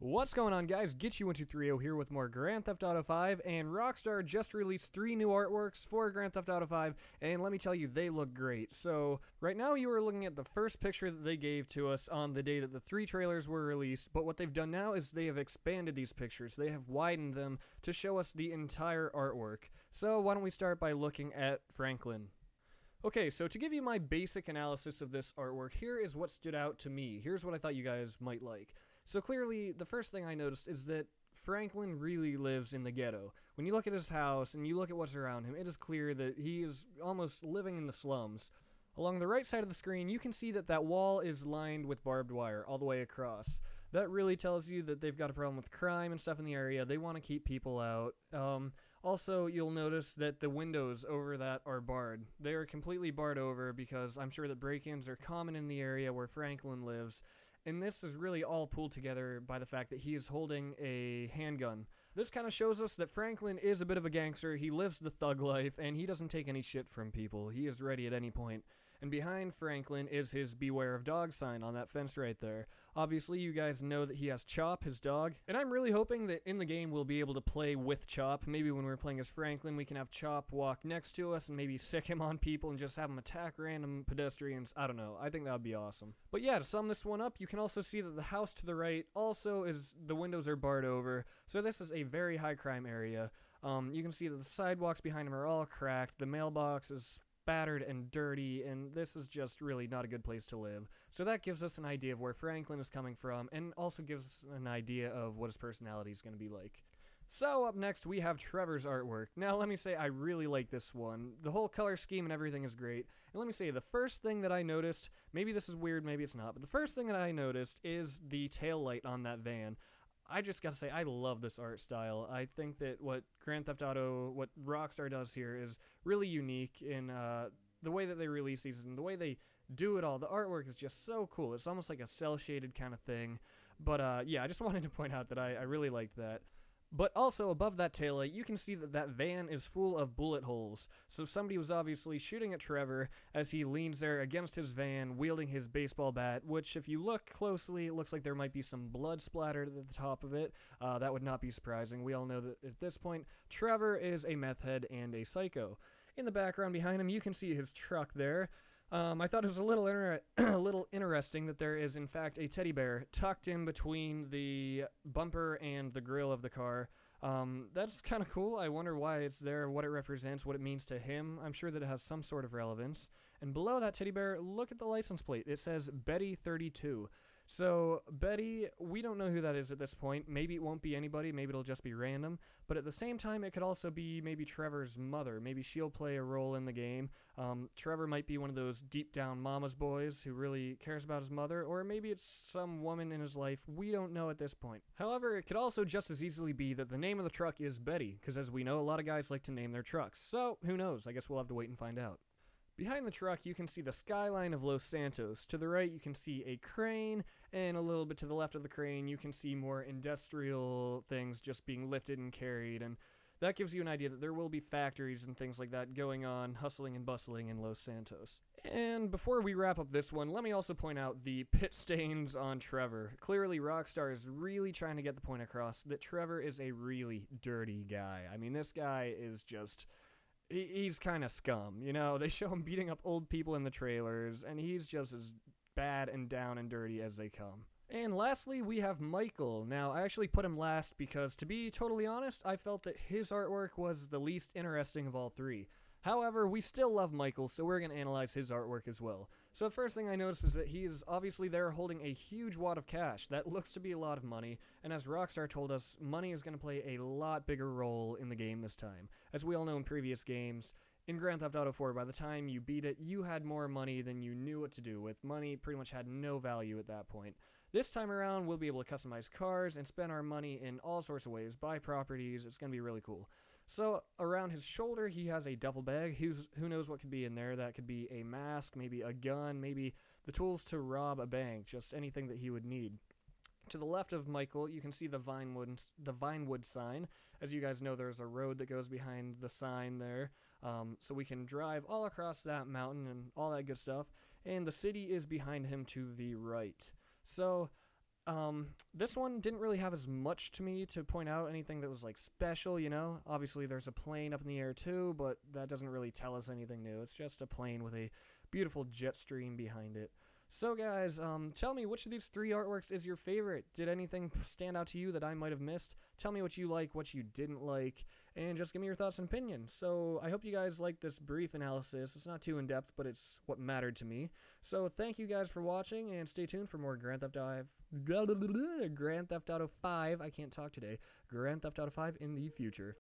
What's going on, guys? Get123 here with more Grand Theft Auto 5, and Rockstar just released 3 new artworks for Grand Theft Auto 5, and let me tell you, they look great. So, right now you are looking at the first picture that they gave to us on the day that the 3 trailers were released, but what they've done now is they have expanded these pictures. They have widened them to show us the entire artwork. So, why don't we start by looking at Franklin. Okay, so to give you my basic analysis of this artwork, here is what stood out to me. Here's what I thought you guys might like. So clearly, the first thing I noticed is that Franklin really lives in the ghetto. When you look at his house and you look at what's around him, it is clear that he is almost living in the slums. Along the right side of the screen, you can see that that wall is lined with barbed wire all the way across. That really tells you that they've got a problem with crime and stuff in the area. They want to keep people out. Also, you'll notice that the windows over that are barred. They are completely barred over because I'm sure that break-ins are common in the area where Franklin lives. And this is really all pulled together by the fact that he is holding a handgun. This kind of shows us that Franklin is a bit of a gangster, he lives the thug life, and he doesn't take any shit from people. He is ready at any point. And behind Franklin is his Beware of Dogs sign on that fence right there. Obviously, you guys know that he has Chop, his dog, and I'm really hoping that in the game we'll be able to play with Chop. Maybe when we're playing as Franklin, we can have Chop walk next to us and maybe sick him on people and just have him attack random pedestrians. I don't know. I think that would be awesome. But yeah, to sum this one up, you can also see that the house to the right also is, the windows are barred over, so this is a very high crime area. You can see that the sidewalks behind him are all cracked, the mailbox is battered and dirty, and this is just really not a good place to live. So that gives us an idea of where Franklin is coming from, and also gives us an idea of what his personality is going to be like. So up next we have Trevor's artwork. Now let me say I really like this one. The whole color scheme and everything is great. And let me say the first thing that I noticed, maybe this is weird, maybe it's not, but the first thing that I noticed is the tail light on that van. I just gotta say, I love this art style. I think that what Grand Theft Auto, what Rockstar does here is really unique in the way that they release these and the way they do it all. The artwork is just so cool. It's almost like a cel-shaded kind of thing. But yeah, I just wanted to point out that I really liked that. But also, above that taillight, you can see that that van is full of bullet holes. So somebody was obviously shooting at Trevor as he leans there against his van, wielding his baseball bat, which, if you look closely, it looks like there might be some blood splattered at the top of it. That would not be surprising. We all know that at this point, Trevor is a meth head and a psycho. In the background behind him, you can see his truck there. I thought it was a little interesting that there is, in fact, a teddy bear tucked in between the bumper and the grill of the car. That's kind of cool. I wonder why it's there, what it represents, what it means to him. I'm sure that it has some sort of relevance. And below that teddy bear, look at the license plate. It says Betty 32. So, Betty, we don't know who that is at this point. Maybe it won't be anybody, maybe it'll just be random. But at the same time, it could also be maybe Trevor's mother. Maybe she'll play a role in the game. Trevor might be one of those deep-down mama's boys who really cares about his mother, or maybe it's some woman in his life. We don't know at this point. However, it could also just as easily be that the name of the truck is Betty, because as we know, a lot of guys like to name their trucks. So, who knows? I guess we'll have to wait and find out. Behind the truck, you can see the skyline of Los Santos. To the right, you can see a crane, and a little bit to the left of the crane, you can see more industrial things just being lifted and carried, and that gives you an idea that there will be factories and things like that going on, hustling and bustling in Los Santos. And before we wrap up this one, let me also point out the pit stains on Trevor. Clearly, Rockstar is really trying to get the point across that Trevor is a really dirty guy. I mean, this guy is just... he's kind of scum, you know? They show him beating up old people in the trailers, and he's just as bad and down and dirty as they come. And lastly, we have Michael. Now, I actually put him last because, to be totally honest, I felt that his artwork was the least interesting of all 3. However, we still love Michael, so we're going to analyze his artwork as well. So the first thing I noticed is that he's obviously there holding a huge wad of cash. That looks to be a lot of money, and as Rockstar told us, money is going to play a lot bigger role in the game this time. As we all know in previous games, in Grand Theft Auto 4, by the time you beat it, you had more money than you knew what to do with. Money pretty much had no value at that point. This time around, we'll be able to customize cars and spend our money in all sorts of ways, buy properties. It's going to be really cool. So, around his shoulder, he has a duffel bag. Who knows what could be in there? That could be a mask, maybe a gun, maybe the tools to rob a bank, just anything that he would need. To the left of Michael, you can see the Vinewood sign. As you guys know, there's a road that goes behind the sign there, so we can drive all across that mountain and all that good stuff. And the city is behind him to the right. So, This one didn't really have as much to me to point out anything that was like special, you know? Obviously there's a plane up in the air too, but that doesn't really tell us anything new. It's just a plane with a beautiful jet stream behind it. So guys, tell me which of these three artworks is your favorite? Did anything stand out to you that I might have missed? Tell me what you like, what you didn't like, and just give me your thoughts and opinions. So I hope you guys liked this brief analysis. It's not too in-depth, but it's what mattered to me. So thank you guys for watching, and stay tuned for more Grand Theft Auto 5, I can't talk today, Grand Theft Auto 5 in the future.